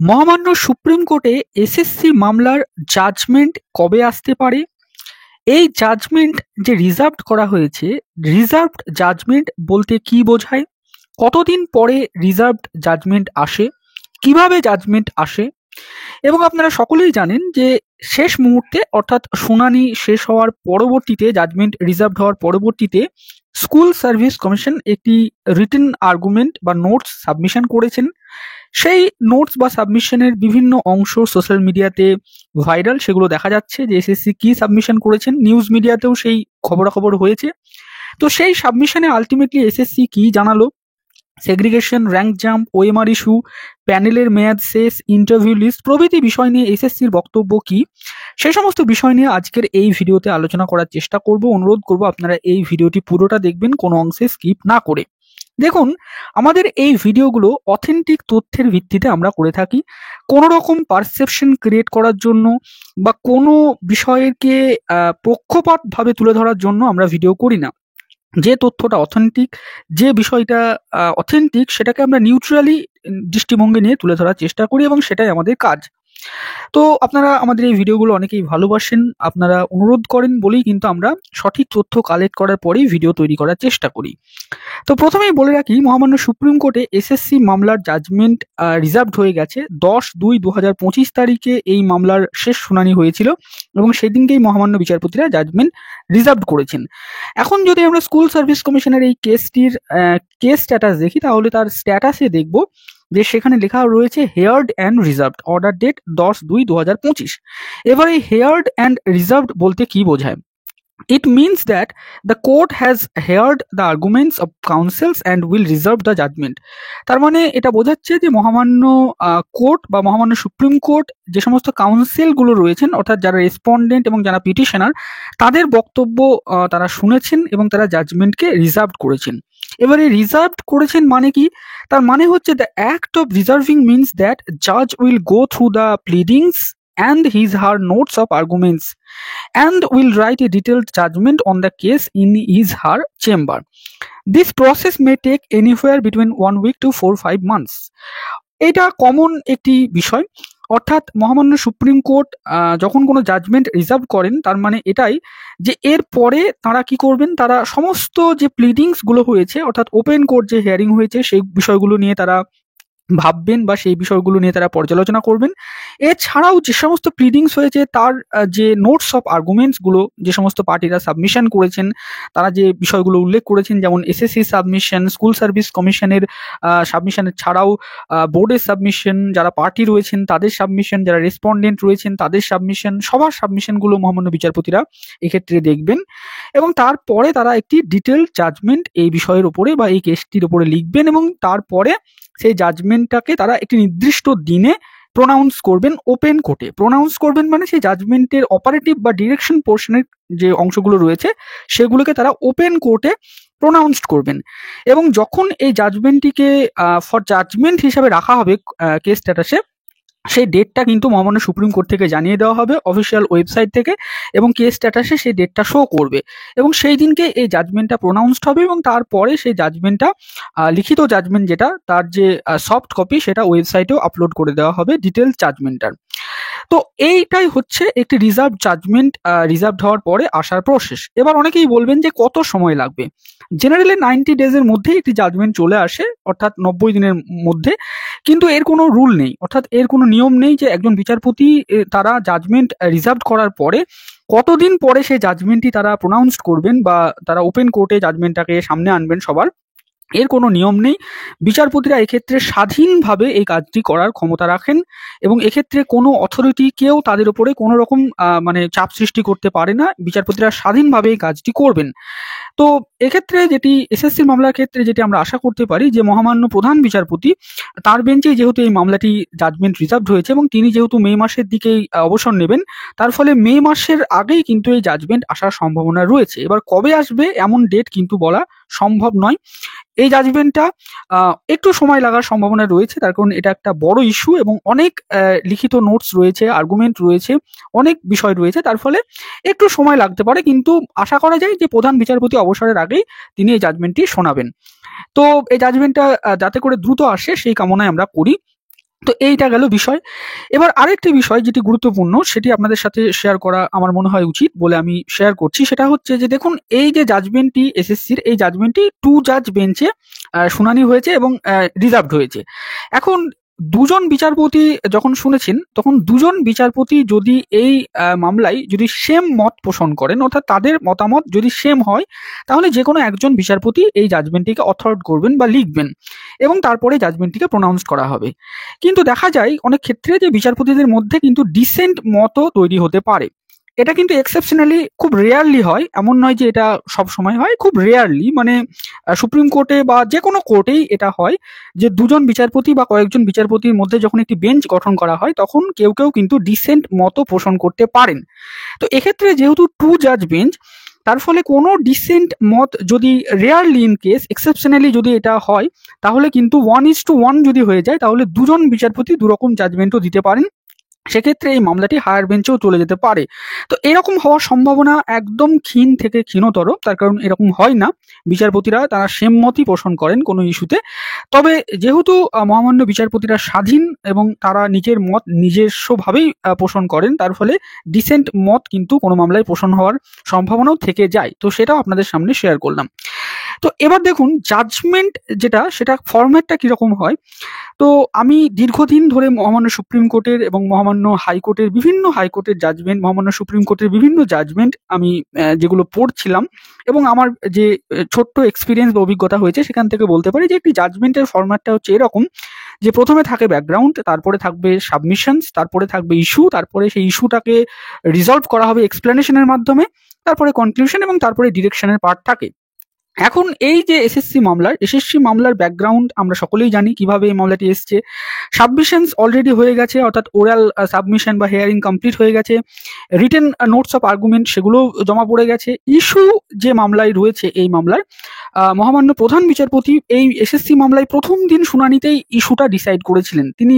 মহামান্য সুপ্রিম কোর্টে এসএসসি মামলার জাজমেন্ট কবে আসতে পারে? এই জাজমেন্ট যে রিজার্ভড করা হয়েছে, রিজার্ভড জাজমেন্ট বলতে কি বোঝায়? কতদিন পরে রিজার্ভড জাজমেন্ট আসে? কিভাবে জাজমেন্ট আসে? এবং আপনারা সকলেই জানেন যে শেষ মুহূর্তে অর্থাৎ শুনানি শেষ হওয়ার পরবর্তীতে, জাজমেন্ট রিজার্ভড হওয়ার পরবর্তীতে স্কুল সার্ভিস কমিশন একটি রিটেন আর্গুমেন্ট বা নোটস সাবমিশন করেছেন। সেই নোটস বা সাবমিশনের বিভিন্ন অংশ সোশ্যাল মিডিয়াতে ভাইরাল, সেগুলো দেখা যাচ্ছে যে এসএসসি কি সাবমিশন করেছেন। নিউজ মিডিয়াতেও সেই খবরাখবর হয়েছে। তো সেই সাবমিশনে আলটিমেটলি এসএসসি কি জানালো, segregation, rank jump, OMR issue, প্যানেলের মেয়াদ শেষ, ইন্টারভিউ লিস্ট প্রভৃতি বিষয় নিয়ে এসএসসির বক্তব্য কি, সেই সমস্ত বিষয় নিয়ে আজকের এই ভিডিওতে আলোচনা করার চেষ্টা করব। অনুরোধ করব আপনারা এই ভিডিওটি পুরোটা দেখবেন, কোনো অংশে স্কিপ না করে। দেখুন, আমাদের এই ভিডিওগুলো অথেন্টিক তথ্যের ভিত্তিতে আমরা করে থাকি। কোনো রকম পারসেপশন ক্রিয়েট করার জন্য বা কোনো বিষয়কে পক্ষপাতভাবে তুলে ধরার জন্য আমরা ভিডিও করি না। যে তথ্যটা অথেন্টিক, যে বিষয়টা অথেন্টিক, সেটাকে আমরা নিউট্রালি দৃষ্টিভঙ্গি নিয়ে তুলে ধরার চেষ্টা করি এবং সেটাই আমাদের কাজ। তো আপনারা আমাদের এই ভিডিওগুলো অনেকেই ভালোবাসেন, আপনারা অনুরোধ করেন বলেই কিন্তু আমরা সঠিক তথ্য কালেক্ট করার পরেই ভিডিও তৈরি করার চেষ্টা করি। তো প্রথমেই বলে রাখি, মহামান্য সুপ্রিম কোর্টে এসএসসি মামলার জাজমেন্ট রিজার্ভড হয়ে গেছে। 10/2/2025 তারিখে এই মামলার শেষ শুনানি হয়েছিল এবং সেদিনকেই মহামান্য বিচারপতিরা জাজমেন্ট রিজার্ভড করেছেন। এখন যদি আমরা স্কুল সার্ভিস কমিশনের এই কেসটির কেস স্ট্যাটাস দেখি, তাহলে তার স্ট্যাটাসে দেখব যে সেখানে লেখা রয়েছে heard and reserved, order date 10/2/2025। এবার এই হেয়ার্ড অ্যান্ড রিজার্ভড বলতে কি বোঝায়? It means that the court has heard the arguments of counsels and will reserve the judgment. তার মানে এটা বোঝাচ্ছে যে মহামান্য কোর্ট বা মহামান্য সুপ্রিম কোর্ট যে সমস্ত কাউন্সিলগুলো রয়েছেন, অর্থাৎ যারা রেসপন্ডেন্ট এবং যারা পিটিশনার, তাদের বক্তব্য তারা শুনেছেন এবং তারা জাজমেন্টকে রিজার্ভ করেছেন। এবারে রিজার্ভ করেছেন মানে কি? তার মানে হচ্ছে the act of reserving means that জাজ will go through the pleadings and his her notes of arguments and will write a detailed judgment on the case in his her chamber. This process may take anywhere between 1 week to 4-5 months. এটা common একটি বিষয়। অর্থাৎ মহামান্য supreme court যখন কোনো judgement reserve করেন, তার মানে এটাই যে এর পরে তারা কি করবেন, তারা সমস্ত যে প্লিডিংস গুলো হয়েছে, অর্থাৎ ওপেন কোর্ট যে হিয়ারিং হয়েছে, সেই বিষয়গুলো নিয়ে তারা ভাববেন বা সেই বিষয়গুলো নিয়ে তারা পর্যালোচনা করবেন। এছাড়াও যে সমস্ত প্লিডিংস হয়েছে তার যে নোটস অফ আর্গুমেন্টস গুলো যে সমস্ত পার্টিরা সাবমিশন করেছেন, তারা যে বিষয়গুলো উল্লেখ করেছেন, যেমন এসএসসি সাবমিশন, স্কুল সার্ভিস কমিশনের সাবমিশনের ছাড়াও বোর্ডের সাবমিশন, যারা পার্টি রয়েছেন তাদের সাবমিশন, যারা রেসপন্ডেন্ট রয়েছেন তাদের সাবমিশন, সবার সাবমিশনগুলো মহামান্য বিচারপতিরা এক্ষেত্রে দেখবেন এবং তারপরে তারা একটি ডিটেল জাজমেন্ট এই বিষয়ের উপরে বা এই কেসটির উপরে লিখবেন এবং তারপরে সেই জাজমেন্টটাকে তারা একটি নির্দিষ্ট দিনে প্রোনাউন্স করবেন ওপেন কোর্টে। প্রোনাউন্স করবেন মানে সেই জাজমেন্টের অপারেটিভ বা ডিরেকশন পোর্শনের যে অংশগুলো রয়েছে সেগুলোকে তারা ওপেন কোর্টে প্রোনাউন্সড করবেন। এবং যখন এই জাজমেন্টটিকে ফর জাজমেন্ট হিসাবে রাখা হবে কেস স্ট্যাটাসে, সেই ডেটটা কিন্তু মহামান্য সুপ্রিম কোর্ট থেকে জানিয়ে দেওয়া হবে অফিসিয়াল ওয়েবসাইট থেকে এবং কেস স্ট্যাটাসে সেই ডেটটা শো করবে এবং সেই দিনকে এই জাজমেন্টটা প্রোনাউন্সড হবে এবং তারপরে সেই জাজমেন্টটা লিখিত জাজমেন্ট যেটা, তার যে সফট কপি, সেটা ওয়েবসাইটেও আপলোড করে দেওয়া হবে ডিটেল জাজমেন্টটার। তো এইটাই হচ্ছে একটি রিজার্ভ জাজমেন্ট রিজার্ভ হওয়ার পরে আসার প্রসেস। এবার অনেকেই বলবেন যে কত সময় লাগবে। জেনারেলি 90 ডেজের মধ্যে একটি জাজমেন্ট চলে আসে, অর্থাৎ 90 দিনের মধ্যে। কিন্তু এর কোনো রুল নেই, অর্থাৎ এর কোনো নিয়ম নেই যে একজন বিচারপতি তারা জাজমেন্ট রিজার্ভ করার পরে কতদিন পরে সেই জাজমেন্টটি তারা প্রোনাউন্সড করবেন বা তারা ওপেন কোর্টে জাজমেন্টটাকে সামনে আনবেন সবার, এর কোনো নিয়ম নেই। বিচারপতিরা এক্ষেত্রে স্বাধীনভাবে এই কাজটি করার ক্ষমতা রাখেন এবং এক্ষেত্রে কোনো অথরিটি কেউ তাদের উপরে কোনো রকম মানে চাপ সৃষ্টি করতে পারে না। বিচারপতিরা স্বাধীনভাবে এই কাজটি করবেন। তো এক্ষেত্রে যেটি এসএসসি মামলার ক্ষেত্রে যেটি আমরা আশা করতে পারি যে মহামান্য প্রধান বিচারপতি তার বেঞ্চে যেহেতু এই মামলাটি জাজমেন্ট রিজার্ভড হয়েছে এবং তিনি যেহেতু মে মাসের দিকেই অবসর নেবেন, তার ফলে মে মাসের আগেই কিন্তু এই জাজমেন্ট আসার সম্ভাবনা রয়েছে। এবার কবে আসবে এমন ডেট কিন্তু বলা সম্ভব নয়। এই জাজমেন্টটা একটু সময় লাগার সম্ভাবনা রয়েছে, তার কারণ এটা একটা বড় ইস্যু এবং অনেক লিখিত নোটস রয়েছে, আর্গুমেন্ট রয়েছে, অনেক বিষয় রয়েছে, তার ফলে একটু সময় লাগতে পারে। কিন্তু আশা করা যায় যে প্রধান বিচারপতি অবসরের আগেই তিনি এই জাজমেন্টটি শোনাবেন। তো এই জাজমেন্টটা যাতে করে দ্রুত আসে সেই কামনায় আমরা করি। তো এইটা গেল বিষয়। এবার আরেকটি বিষয় যেটি গুরুত্বপূর্ণ সেটি আপনাদের সাথে শেয়ার করা আমার মনে হয় উচিত বলে আমি শেয়ার করছি। সেটা হচ্ছে যে দেখুন, এই যে জাজমেন্টটি এসএসসির, এই জাজমেন্টটি 2 জাজ বেঞ্চে শুনানি হয়েছে এবং রিজার্ভড হয়েছে। এখন দুজন বিচারপতি যখন শুনেছেন, তখন দুজন বিচারপতি যদি এই মামলায় যদি সেম মত পোষণ করেন, অর্থাৎ তাদের মতামত যদি সেম হয়, তাহলে যে কোনো একজন বিচারপতি এই জাজমেন্টটিকে অথরাইজ করবেন বা লিখবেন এবং তারপরে জাজমেন্টটিকে প্রোনাউন্স করা হবে। কিন্তু দেখা যায় অনেক ক্ষেত্রে যে বিচারপতিদের মধ্যে কিন্তু ডিসেন্ট মতও তৈরি হতে পারে। এটা কিন্তু এক্সেপশনালি খুব রেয়ারলি হয়, এমন নয় যে এটা সব সময় হয়, খুব রেয়ারলি, মানে সুপ্রিম কোর্টে বা যে কোনো কোর্টেই এটা হয় যে দুজন বিচারপতি বা কয়েকজন বিচারপতির মধ্যে যখন একটি বেঞ্চ গঠন করা হয় তখন কেউ কেউ কিন্তু ডিসেন্ট মতও পোষণ করতে পারেন। তো এক্ষেত্রে যেহেতু 2 জাজ বেঞ্চ, তার ফলে কোনো ডিসেন্ট মত যদি রেয়ারলি ইন কেস এক্সেপশনালি যদি এটা হয়, তাহলে কিন্তু 1:1 যদি হয়ে যায়, তাহলে দুজন বিচারপতি দুরকম জাজমেন্টও দিতে পারেন। সেক্ষেত্রে এই মামলাটি হায়ার বেঞ্চেও চলে যেতে পারে। তো এরকম হওয়ার সম্ভাবনা একদম ক্ষীণ থেকে ক্ষীণতর, তার কারণ এরকম হয় না, বিচারপতিরা তারা সেম মতই পোষণ করেন কোনো ইস্যুতে। তবে যেহেতু মহামান্য বিচারপতিরা স্বাধীন এবং তারা নিজের মত নিজস্বভাবেই পোষণ করেন, তার ফলে ডিসেন্ট মত কিন্তু কোনো মামলায় পোষণ হওয়ার সম্ভাবনাও থেকে যায়। তো সেটাও আপনাদের সামনে শেয়ার করলাম। তো এবার দেখুন জাজমেন্ট যেটা, সেটা ফরম্যাটটা কিরকম হয়। তো আমি দীর্ঘদিন ধরে মহামান্য সুপ্রিম কোর্টের এবং মহামান্য হাইকোর্টের বিভিন্ন হাইকোর্টের জাজমেন্ট, মহামান্য সুপ্রিম কোর্টের বিভিন্ন জাজমেন্ট আমি যেগুলো পড়ছিলাম এবং আমার যে ছোট্ট এক্সপিরিয়েন্স বা অভিজ্ঞতা হয়েছে সেখান থেকে বলতে পারি যে একটি জাজমেন্টের ফরম্যাটটা হচ্ছে এরকম, যে প্রথমে থাকে ব্যাকগ্রাউন্ড, তারপরে থাকবে সাবমিশনস, তারপরে থাকবে ইস্যু, তারপরে সেই ইস্যুটাকে রিজলভ করা হবে এক্সপ্লেনেশনের মাধ্যমে, তারপরে কনক্লুশন এবং তারপরে ডিরেকশনের পার্ট থাকে। এখন এই যে এসএসসি মামলার ব্যাকগ্রাউন্ড আমরা সকলেই জানি কিভাবে এই মামলাটি এসছে। সাবমিশনস অলরেডি হয়ে গেছে, অর্থাৎ ওরাল সাবমিশন বা হিয়ারিং কমপ্লিট হয়ে গেছে। রিটেন নোটস অফ আর্গুমেন্ট সেগুলো জমা পড়ে গেছে। ইস্যু যে মামলায় রয়েছে, এই মামলার মহামান্য প্রধান বিচারপতি এই এসএসসি মামলায় প্রথম দিন শুনানিতেই ইস্যুটা ডিসাইড করেছিলেন। তিনি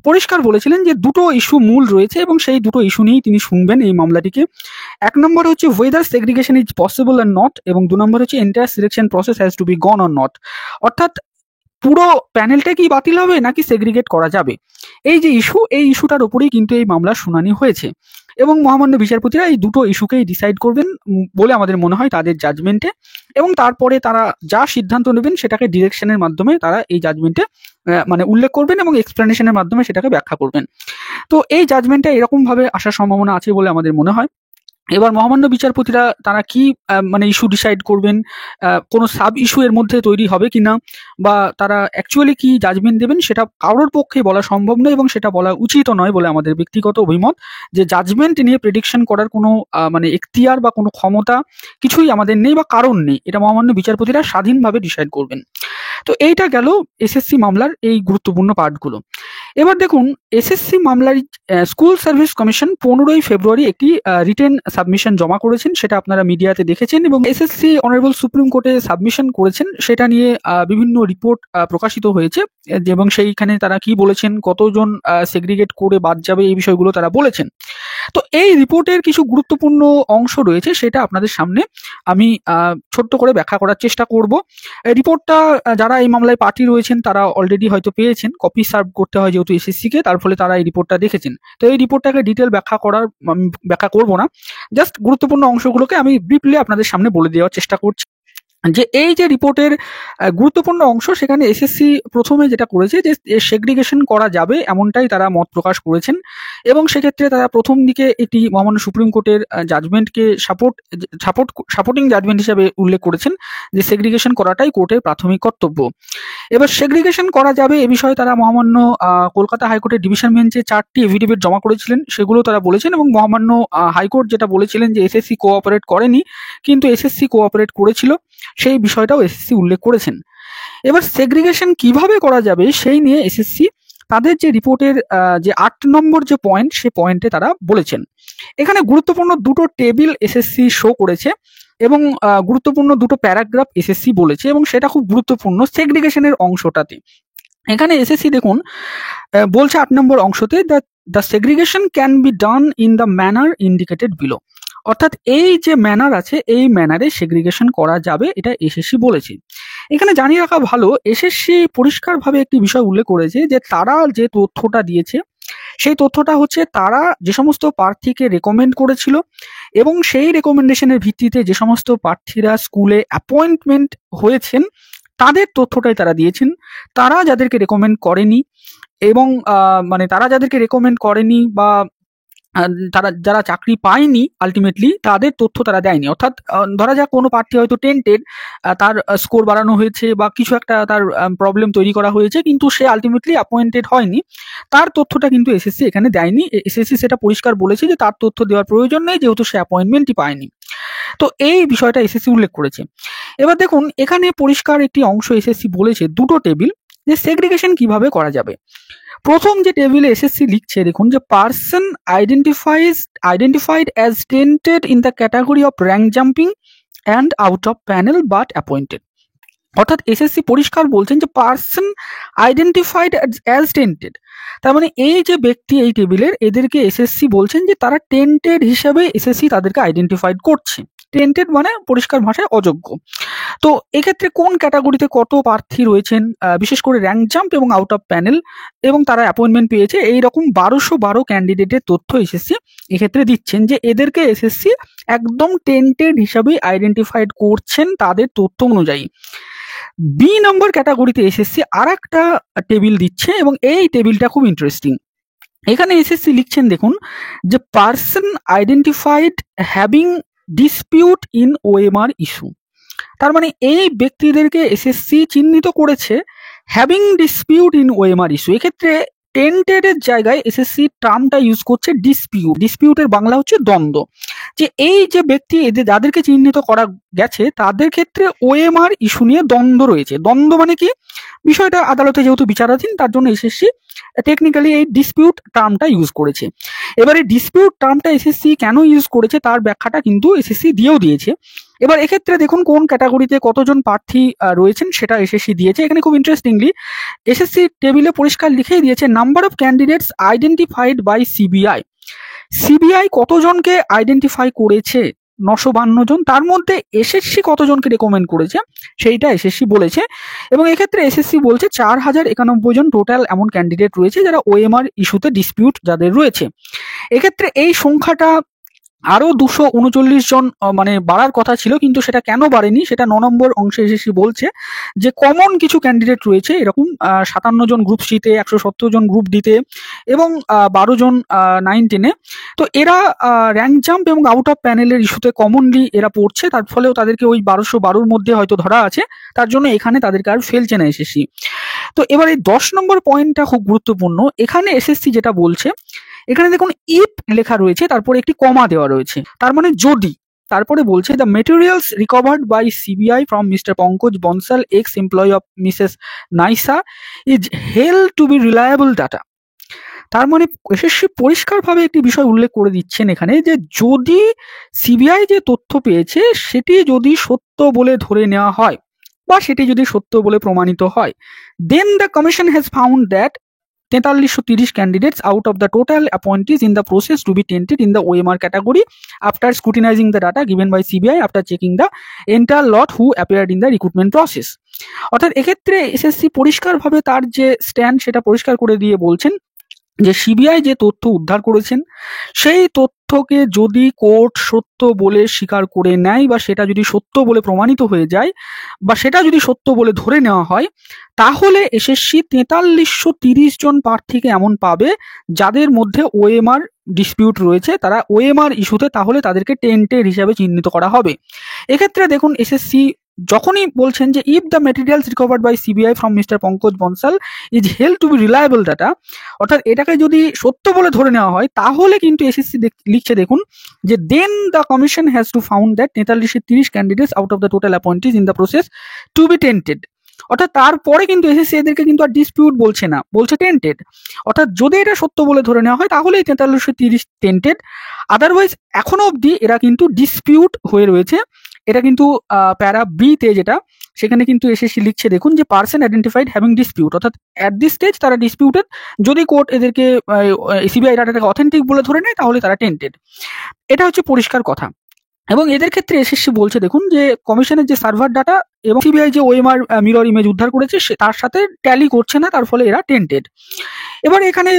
পরিষ্কার বলেছিলেন যে দুটো ইস্যু মূল রয়েছে এবং সেই দুটো ইস্যু নিয়েই তিনি শুনবেন এই মামলাটিকে। এক নম্বর হচ্ছে ওয়েদার সেগ্রিগেশন ইজ পসিবল আর নট, এবং 2 নম্বর হচ্ছে entire selection process has to be gone or not, অর্থাৎ পুরো প্যানেলটা কি বাতিল হবে নাকি সেগ্রিগেট করা যাবে। এই যে ইস্যু, এই ইস্যুটার উপরেই কিন্তু এই মামলার শুনানি হয়েছে এবং মহামান্য বিচারপতিরা এই দুটো ইস্যুকেই ডিসাইড করবেন বলে আমাদের মনে হয় তাদের জাজমেন্টে, এবং তারপরে তারা যা সিদ্ধান্ত নেবেন সেটাকে ডিরেকশনের মাধ্যমে তারা এই জাজমেন্টে মানে উল্লেখ করবেন এবং এক্সপ্লেনেশনের মাধ্যমে সেটাকে ব্যাখ্যা করবেন। তো এই জাজমেন্টটা এরকম ভাবে আসার সম্ভাবনা আছে বলে আমাদের মনে হয়। এবার মহামান্য বিচারপতিরা তারা কি মানে ইস্যু ডিসাইড করবেন, কোনো সাব ইস্যু এর মধ্যে তৈরি হবে কিনা, বা তারা অ্যাকচুয়ালি কি জাজমেন্ট দেবেন, সেটা কারোর পক্ষে বলা সম্ভব নয় এবং সেটা বলা উচিত নয় বলে আমাদের ব্যক্তিগত অভিমত। যে জাজমেন্ট নিয়ে প্রেডিকশন করার কোনো মানে এখতিয়ার বা কোনো ক্ষমতা কিছুই আমাদের নেই বা কারণ নেই, এটা মহামান্য বিচারপতিরা স্বাধীনভাবে ডিসাইড করবেন। তো এইটা গেল এসএসসি মামলার এই গুরুত্বপূর্ণ পার্টগুলো। এবার দেখুন, এসএসসি মামলার স্কুল সার্ভিস কমিশন 15ই ফেব্রুয়ারি একটি রিটেন সাবমিশন জমা করেছেন, সেটা আপনারা মিডিয়াতে দেখেছেন, এবং এসএসসি অনারেবল সুপ্রিম কোর্টে সাবমিশন করেছেন, সেটা নিয়ে বিভিন্ন রিপোর্ট প্রকাশিত হয়েছে এবং সেইখানে তারা কি বলেছেন, কতজন সেগ্রিগেট করে বাদ যাবে, এই বিষয়গুলো তারা বলেছেন। তো এই রিপোর্টের কিছু গুরুত্বপূর্ণ অংশ রয়েছে, সেটা আপনাদের সামনে আমি ছোট্ট করে ব্যাখ্যা করার চেষ্টা করব। রিপোর্টটা যারা এই মামলায় পার্টি রয়েছেন তারা অলরেডি হয়তো পেয়েছেন, কপি সার্ভ করতে হয় যেহেতু এসএসসিকে, তার ফলে তারা এই রিপোর্টটা দেখেছেন। তো এই রিপোর্টটাকে ডিটেল ব্যাখ্যা করব না, জাস্ট গুরুত্বপূর্ণ অংশগুলোকে আমি ব্রিফলি আপনাদের সামনে বলে দেওয়ার চেষ্টা করছি। যে এই যে রিপোর্টের গুরুত্বপূর্ণ অংশ, সেখানে এসএসসি প্রথমে যেটা করেছে যে সেগ্রিগেশন করা যাবে এমনটাই তারা মত প্রকাশ করেছেন, এবং সেক্ষেত্রে তারা প্রথম দিকে এটি মহামান্য সুপ্রিম কোর্টের জাজমেন্টকে সাপোর্টিং জাজমেন্ট হিসাবে উল্লেখ করেছেন যে সেগ্রিগেশন করাটাই কোর্টের প্রাথমিক কর্তব্য। এবার সেগ্রিগেশন করা যাবে এ বিষয়ে তারা মহামান্য কলকাতা হাইকোর্টের ডিভিশন বেঞ্চে 4টি এফিডেভিট জমা করেছিলেন, সেগুলো তারা বলেছেন, এবং মহামান্য হাইকোর্ট যেটা বলেছিলেন যে এসএসসি কোঅপারেট করেনি কিন্তু এসএসসি কোঅপারেট করেছিল, সেই বিষয়টাও এসএসসি উল্লেখ করেছেন। এবার সেগ্রিগেশন কিভাবে করা যাবে সেই নিয়ে এসএসসি তাদের যে রিপোর্টের যে 8 নম্বর যে পয়েন্ট, সেই পয়েন্টে তারা বলেছেন। এখানে গুরুত্বপূর্ণ দুটো টেবিল এসএসসি শো করেছে এবং গুরুত্বপূর্ণ দুটো প্যারাগ্রাফ এসএসসি বলেছে, এবং সেটা খুব গুরুত্বপূর্ণ সেগ্রিগেশনের অংশটাতে। এখানে এসএসসি দেখুন বলছে 8 নম্বর অংশতে, the segregation can be done in the manner indicated below, অর্থাৎ এই যে ম্যানার আছে এই ম্যানারে সেগ্রিগেশন করা যাবে, এটা এসএসসি বলেছে। এখানে জানিয়ে রাখা ভালো, এসএসসি পরিষ্কারভাবে একটি বিষয় উল্লেখ করেছে যে তারা যে তথ্যটা দিয়েছে সেই তথ্যটা হচ্ছে তারা যে সমস্ত প্রার্থীকে রেকমেন্ড করেছিল এবং সেই রেকমেন্ডেশনের ভিত্তিতে যে সমস্ত প্রার্থীরা স্কুলে অ্যাপয়েন্টমেন্ট হয়েছেন তাদের তথ্যটাই তারা দিয়েছেন। তারা যাদেরকে রেকমেন্ড করেনি এবং মানে তারা যাদেরকে রেকমেন্ড করেনি বা তারা যারা চাকরি পায়নি আলটিমেটলি তাদের তথ্য তারা দেয়নি। অর্থাৎ ধরা যাক কোনো প্রার্থী হয়তো টেন্টেড, তার স্কোর বাড়ানো হয়েছে বা কিছু একটা তার প্রবলেম তৈরি করা হয়েছে কিন্তু সে আলটিমেটলি অ্যাপয়েন্টেড হয়নি, তার তথ্যটা কিন্তু এসএসসি এখানে দেয়নি। এসএসসি সেটা পরিষ্কার বলেছে যে তার তথ্য দেওয়ার প্রয়োজন নেই যেহেতু সে অ্যাপয়েন্টমেন্টই পায়নি। তো এই বিষয়টা এসএসসি উল্লেখ করেছে। এবার দেখুন এখানে পরিষ্কার একটি অংশ এসএসসি বলেছে দুটো টেবিল যে সেগ্রিগেশন কিভাবে করা যাবে। প্রথম যে টেবিলে এসএসসি লিখছে দেখুন যে person identified as tainted in the category of rank jumping and out of panel but appointed. অর্থাৎ এসএসসি পরিষ্কার বলছেন যে পার্সন আইডেন্টিফাইড অ্যাজ টেন্টেড, তার মানে এই যে ব্যক্তি এই টেবিলের এদেরকে এসএসসি বলছেন যে তারা টেন্টেড হিসেবে এসএসসি তাদেরকে আইডেন্টিফাইড করছে। টেন্টেড মানে পরিষ্কার ভাষায় অযোগ্য। তো এক্ষেত্রে কোন ক্যাটাগরিতে কত প্রার্থী রয়েছেন, বিশেষ করে র্যাঙ্ক জাম্প এবং আউট অফ প্যানেল এবং তারা অ্যাপয়েন্টমেন্ট পেয়েছে, এইরকম 1212 ক্যান্ডিডেটের তথ্য এসএসসি এক্ষেত্রে দিচ্ছেন যে এদেরকে এসএসসি একদম টেন্টেড হিসাবে আইডেন্টিফাইড করছেন তাদের তথ্য অনুযায়ী। বি নম্বর ক্যাটাগরিতে এসএসসি আর একটা টেবিল দিচ্ছে এবং এই টেবিলটা খুব ইন্টারেস্টিং। এখানে এসএসসি লিখছেন দেখুন যে person identified having dispute in OMR issue. তার মানে এই ব্যক্তিদেরকে এসএসসি চিহ্নিত করেছে having dispute in OMR issue. এক্ষেত্রে টেন্টেডের জায়গায় এসএসসি টার্মটা ইউজ করছে ডিসপিউট। ডিসপিউটের বাংলা হচ্ছে দ্বন্দ্ব। যে এই যে ব্যক্তি এদের যাদেরকে চিহ্নিত করা গেছে তাদের ক্ষেত্রে ওএমআর ইস্যু নিয়ে দ্বন্দ্ব রয়েছে। দ্বন্দ্ব মানে কি, বিষয়টা আদালতে যেহেতু বিচারাধীন তার জন্য এসএসসি টেকনিক্যালি এই ডিসপিউট টার্মটা ইউজ করেছে। এবারে ডিসপিউট টার্মটা এসএসসি কেন ইউজ করেছে তার ব্যাখ্যাটা কিন্তু এসএসসি দিয়েও দিয়েছে। এবার এক্ষেত্রে দেখুন কোন ক্যাটাগরিতে কতজন প্রার্থী রয়েছেন সেটা এসএসসি দিয়েছে। এখানে খুব ইন্টারেস্টিংলি এসএসসি টেবিলে পরিষ্কার লিখেই দিয়েছে number of candidates identified by CBI. CBI কতজনকে আইডেন্টিফাই করেছে, 952 জন। তার মধ্যে এসএসসি কতজনকে রেকমেন্ড করেছে সেইটা এসএসসি বলেছে এবং এক্ষেত্রে এসএসসি বলছে 4091 জন টোটাল এমন ক্যান্ডিডেট রয়েছে যারা ওএমআর ইস্যুতে ডিসপিউট যাদের রয়েছে। এক্ষেত্রে এই সংখ্যাটা আরো 239 জন মানে বাড়ার কথা ছিল কিন্তু সেটা কেন বাড়েনি সেটা 9 নম্বর অংশে এসএসসি বলছে যে কমন কিছু ক্যান্ডিডেট রয়েছে এরকম 57 জন গ্রুপ সিতে, 170 জন গ্রুপ ডিতে এবং 12 জন 9-10-এ। তো এরা র্যাঙ্ক জাম্প এবং আউট অফ প্যানেলের ইস্যুতে কমনলি এরা পড়ছে, তার ফলেও তাদেরকে ওই 1212-র মধ্যে হয়তো ধরা আছে, তার জন্য এখানে তাদেরকে আর ফেলছে না এসএসসি। তো এবার এই 10 নম্বর পয়েন্টটা খুব গুরুত্বপূর্ণ। এখানে এসএসসি যেটা বলছে, এখানে দেখুন ইফ লেখা রয়েছে তারপরে একটি কমা দেওয়া রয়েছে, তার মানে যদি। তারপরে বলছে the materials recovered by CBI from mister Pankaj Bansal ex employee of Mrs Nysa is held to be reliable data. তার মানে এসএসসি পরিষ্কারভাবে একটি বিষয় উল্লেখ করে দিচ্ছেন এখানে যে যদি সিবিআই যে তথ্য পেয়েছে সেটি যদি সত্য বলে ধরে নেওয়া হয় বা সেটি যদি সত্য বলে প্রমাণিত হয়, then the commission has found that 4330 candidates out of the total appointees in the process to be tainted in the OMR category after scrutinizing the data given by CBI after checking the entire lot who appeared in the recruitment process. অর্থাৎ এক্ষেত্রে SSC পরিষ্কারভাবে তার যে stand সেটা পরিষ্কার করে দিয়ে বলছেন যে সিবিআই যে তথ্য উদ্ধার করেছেন সেই তথ্যকে যদি কোর্ট সত্য বলে স্বীকার করে নেয় বা সেটা যদি সত্য বলে প্রমাণিত হয়ে যায় বা সেটা যদি সত্য বলে ধরে নেওয়া হয়, তাহলে এসএসসি 4330 জন প্রার্থীকে এমন পাবে যাদের মধ্যে ওএমআর ডিসপিউট রয়েছে, তারা ওএমআর ইস্যুতে তাহলে তাদেরকে টেন্টেড হিসাবে চিহ্নিত করা হবে। এক্ষেত্রে দেখুন এসএসসি যখনই বলছেন যে if the materials recovered by CBI from mister Pankaj Bansal is held to be reliable data, অর্থাৎ এটাকে যদি সত্য বলে ধরে নেওয়া হয় তাহলে কিন্তু এসএসসি লিখছে দেখুন যে then the commission has to found that 4330 candidates out of the total appointees in the process to be tainted. অর্থাৎ তারপরে কিন্তু এসএসসি এদেরকে কিন্তু আর ডিসপিউট বলছে না, বলছে টেন্টেড। অর্থাৎ যদি এটা সত্য বলে ধরে নেওয়া হয় তাহলেই 4330 টেন্টেড, আদারওয়াইজ এখনো অবধি এরা কিন্তু ডিসপিউট হয়ে রয়েছে। এটা কিন্তু প্যারা বিতে যেটা সেখানে কিন্তু এসএসসি লিখছে দেখুন যে পার্সন আইডেন্টিফাইড হ্যাভিং ডিসপিউট, অর্থাৎ অ্যাট দিস স্টেজ তারা ডিসপিউটেড। যদি কোর্ট এদেরকে সিবিআই ডাটাটাকে অথেন্টিক বলে ধরে নেয় তাহলে তারা টেন্টেড। এটা হচ্ছে পরিষ্কার কথা। এবং এদের ক্ষেত্রে এসএসসি বলছে দেখুন যে কমিশনের যে সার্ভার ডাটা এবং সিবিআই যে ওএমআর মিরর ইমেজ উদ্ধার করেছে তার সাথে ট্যালি করছে না, তার ফলে এরা টেন্টেড। এবার এখানে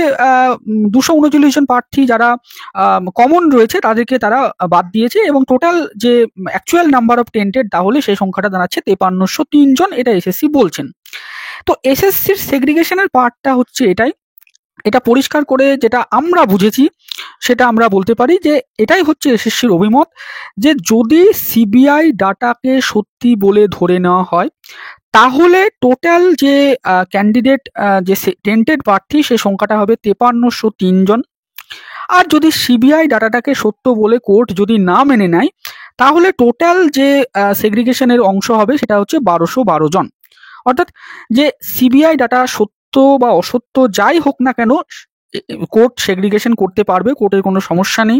239 জন প্রার্থী যারা কমন রয়েছে তাদেরকে তারা বাদ দিয়েছে এবং টোটাল যে অ্যাকচুয়াল নাম্বার অফ টেন্টেড তাহলে সেই সংখ্যাটা দাঁড়াচ্ছে 5303 জন, এটা এসএসসি বলছেন। তো এসএসসির সেগ্রিগেশনের পার্টটা হচ্ছে এটাই, এটা পরিষ্কার করে যেটা আমরা বুঝেছি সেটা আমরা বলতে পারি যে এটাই হচ্ছে এসএসসির অভিমত, যে যদি সিবিআই ডাটাকে সত্যি বলে ধরে নেওয়া হয় তাহলে টোটাল যে ক্যান্ডিডেট যে টেন্টেড প্রার্থী সেই সংখ্যাটা হবে 5303 জন। আর যদি সিবিআই ডাটাটাকে সত্য বলে কোর্ট যদি না মেনে নেয় তাহলে টোটাল যে সেগ্রিগেশনের অংশ হবে সেটা হচ্ছে 1212 জন। অর্থাৎ যে সিবিআই ডাটা সত্য বা অসত্য যাই হোক না কেন কোর্ট সেগ্রিগেশন করতে পারবে, কোর্টের কোনো সমস্যা নেই।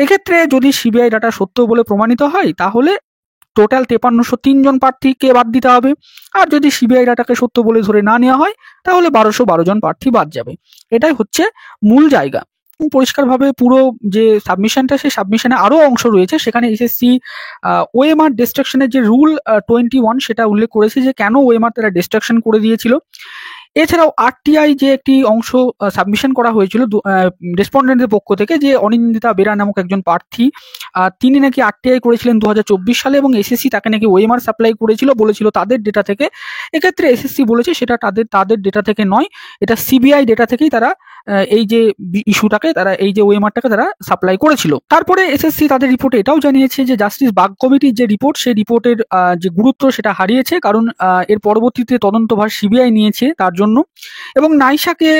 এক্ষেত্রে যদি সিবিআই ডাটা সত্য বলে প্রমাণিত হয় তাহলে টোটাল 5303 জন প্রার্থীকে বাদ দিতে হবে, আর যদি সিবিআই ডাটাকে সত্য বলে ধরে না নেওয়া হয় তাহলে 1212 জন প্রার্থী বাদ যাবে। এটাই হচ্ছে মূল জায়গা। পরিষ্কারভাবে পুরো যে সাবমিশনটা, সেই সাবমিশনে আরো অংশ রয়েছে, সেখানে এসএসসি ওএমআর ডিস্ট্রাকশনের যে রুল 21 সেটা উল্লেখ করেছে যে কেন ওএমআর তারা ডিস্ট্রাকশন করে দিয়েছিল। এছাড়াও আরটিআই যে একটি অংশ সাবমিশন করা হয়েছিল রেসপন্ডেন্টের পক্ষ থেকে, যে অনিন্দিতা বেরা নামক একজন প্রার্থী, তিনি নাকি আরটিআই করেছিলেন 2024 সালে এবং এসএসসি তাকে নাকি ওএমআর সাপ্লাই করেছিল, বলেছিল তাদের ডেটা থেকে। এক্ষেত্রে এসএসসি বলেছে সেটা তাদের ডেটা থেকে নয়, এটা সিবিআই ডেটা থেকেই তারা এই যে ইস্যুটাকে তারা এই যে ওএমআরটাকে তারা সাপ্লাই করেছিল। তারপরে এসএসসি তাদের রিপোর্টে এটাও জানিয়েছে যে জাস্টিস বাগ কমিটির যে রিপোর্ট, সেই রিপোর্টের যে গুরুত্ব সেটা হারিয়েছে, কারণ এর পরবর্তীতে তদন্তভার সিবিআই নিয়েছে তার জন্য। এবং নাইসাকে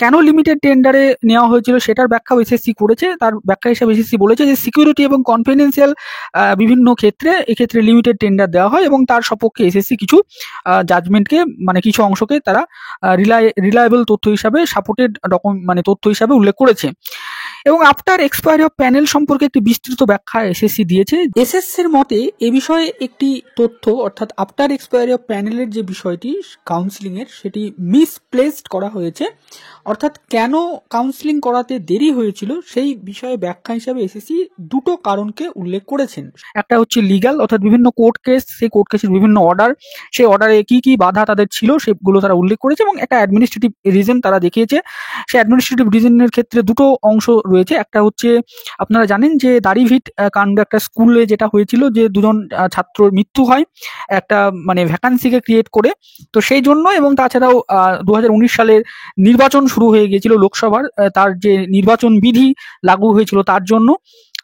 কেন লিমিটেড টেন্ডারে নেওয়া হয়েছিল সেটার ব্যাখ্যাও এসএসসি করেছে। তার ব্যাখ্যা হিসাবে এসএসসি বলেছে যে সিকিউরিটি এবং কনফিডেন্সিয়াল বিভিন্ন ক্ষেত্রে এক্ষেত্রে লিমিটেড টেন্ডার দেওয়া হয় এবং তার সপক্ষে এসএসসি কিছু জাজমেন্টকে মানে কিছু অংশকে তারা রিলায়েবল তথ্য হিসাবে সাপোর্টেড তথ্য হিসাবে উল্লেখ করেছে। এবং আফটার এক্সপায়ারি অফ প্যানেল সম্পর্কে একটি বিস্তৃত ব্যাখ্যা এসএসসি দিয়েছে। এসএসসির মতে এ বিষয়ে একটি তথ্য, অর্থাৎ আফটার এক্সপায়ারি অফ প্যানেলের যে বিষয়টি কাউন্সিলিং এর, সেটি মিসপ্লেসড করা হয়েছে। অর্থাৎ কেন কাউন্সিলিং করাতে দেরি হয়েছিল সেই বিষয়ে ব্যাখ্যা হিসাবে এসএসসি দুটো কারণকে উল্লেখ করেছেন। একটা হচ্ছে লিগ্যাল, অর্থাৎ বিভিন্ন কোর্ট কেস, সেই কোর্ট কেসের বিভিন্ন অর্ডার, সেই অর্ডারে কি কি বাধা তাদের ছিল সেগুলো তারা উল্লেখ করেছে, এবং একটা অ্যাডমিনিস্ট্রেটিভ রিজন তারা দেখিয়েছে। সেই অ্যাডমিনিস্ট্রেটিভ রিজনের ক্ষেত্রে দুটো অংশ রয়েছে। একটা হচ্ছে আপনারা জানেন যে দাড়িভিট কাণ্ড, একটা স্কুলে যেটা হয়েছিল যে দুজন ছাত্রর মৃত্যু হয় একটা ভ্যাকান্সিকে ক্রিয়েট করে, তো সেই জন্য। এবং তাছাড়াও 2019 সালের নির্বাচন শুরু হয়ে গিয়েছিল লোকসভার, তার যে নির্বাচন বিধি লাগু হয়েছিল তার জন্য।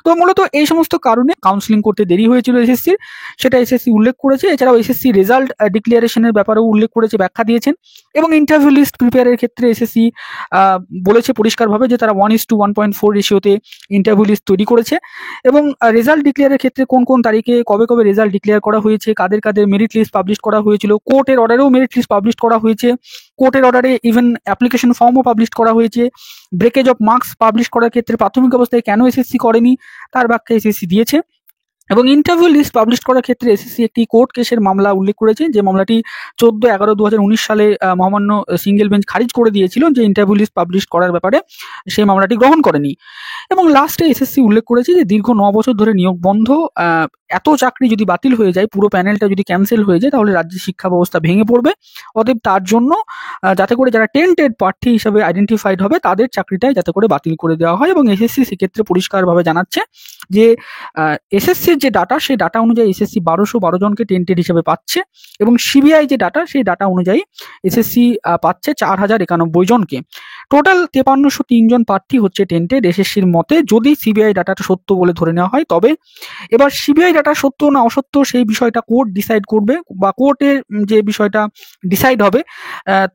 তো মূলত এই সমস্ত কারণে কাউন্সিলিং করতে দেরি হয়েছিল এসএসসির, সেটা এসএসসি উল্লেখ করেছে। এছাড়াও এসএসসি রেজাল্ট ডিক্লারেশনের ব্যাপারেও উল্লেখ করেছে, ব্যাখ্যা দিয়েছেন। এবং ইন্টারভিউ লিস্ট প্রিপেয়ারের ক্ষেত্রে এসএসসি বলেছে পরিষ্কারভাবে যে তারা 1:1.4 রেশিওতে ইন্টারভিউ লিস্ট তৈরি করেছে। এবং রেজাল্ট ডিক্লেয়ারের ক্ষেত্রে কোন কোন তারিখে কবে কবে রেজাল্ট ডিক্লেয়ার করা হয়েছে, কাদের কাদের মেরিট লিস্ট পাবলিশ করা হয়েছিল, কোর্টের অর্ডারেও মেরিট লিস্ট পাবলিশ করা হয়েছে, কোর্টের অর্ডারে ইভেন অ্যাপ্লিকেশন ফর্মও পাবলিশ করা হয়েছে। ব্রেকেজ অফ মার্কস পাবলিশ করার ক্ষেত্রে প্রাথমিক অবস্থায় কেন এসএসসি করেনি তার ব্যাখ্যা এসএসসি দিয়েছে। এবং ইন্টারভিউ লিস্ট পাবলিশ করার ক্ষেত্রে এসএসসি একটি কোর্ট কেসের মামলা উল্লেখ করেছে, যে মামলাটি 14/11/2019 সালে মহামান্য সিঙ্গেল বেঞ্চ খারিজ করে দিয়েছিল, যে ইন্টারভিউ লিস্ট পাবলিশ করার ব্যাপারে সেই মামলাটি গ্রহণ করেনি। এবং লাস্টে এসএসসি উল্লেখ করেছে যে দীর্ঘ 9 বছর ধরে নিয়োগ বন্ধ, এত চাকরি যদি বাতিল হয়ে যায়, পুরো প্যানেলটা যদি ক্যান্সেল হয়ে যায় তাহলে রাজ্যের শিক্ষা ব্যবস্থা ভেঙে পড়বে। অতএব তার জন্য যাতে করে যারা টেন্টেড প্রার্থী হিসেবে আইডেন্টিফাইড হবে তাদের চাকরিটাই যাতে করে বাতিল করে দেওয়া হয়। এবং এসএসসি সেক্ষেত্রে পরিষ্কারভাবে জানাচ্ছে যে এসএসসির যে ডাটা, সেই ডাটা অনুযায়ী এসএসসি 1212 জনকে টেন্টেড হিসেবে পাচ্ছে, এবং সিবিআই যে ডাটা, সেই ডাটা অনুযায়ী এসএসসি পাচ্ছে 4091 জনকে। টোটাল 5303 জন প্রার্থী হচ্ছে টেন্টেড এসএসসির মতে, যদি সিবিআই ডাটাটা সত্য বলে ধরে নেওয়া হয় তবে। এবার সিবিআই ডাটা সত্য না অসত্য সেই বিষয়টা কোর্ট ডিসাইড করবে, বা কোর্টের যে বিষয়টা ডিসাইড হবে।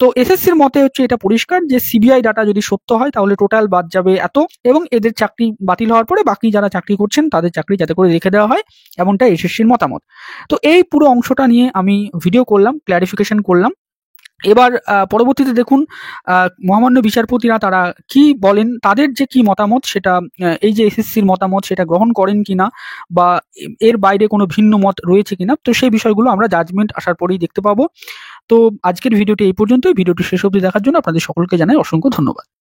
তো এসএসসির মতে হচ্ছে এটা পরিষ্কার যে সিবিআই ডাটা যদি সত্য হয় তাহলে টোটাল বাদ যাবে এত, এবং এদের চাকরি বাতিল হওয়ার পরে বাকি যারা চাকরি করছেন তাদের চাকরি যাতে করে রেখে দেওয়া হয়, এমনটা এসএসসির মতামত। তো এই পুরো অংশটা নিয়ে আমি ভিডিও করলাম, ক্ল্যারিফিকেশন করলাম। এবার পরবর্তীতে দেখুন মহামান্য বিচারপতিরা তারা কি বলেন, তাদের যে কি মতামত সেটা, এই যে এসএসসির মতামত সেটা গ্রহণ করেন কিনা, বা এর বাইরে কোনো ভিন্ন মত রয়েছে কিনা। তো সেই বিষয়গুলো আমরা জাজমেন্ট আসার পরেই দেখতে পাবো। তো আজকের ভিডিওটি এই পর্যন্তই। ভিডিওটি শেষ অবধি দেখার জন্য আপনাদের সকলকে জানাই অসংখ্য ধন্যবাদ।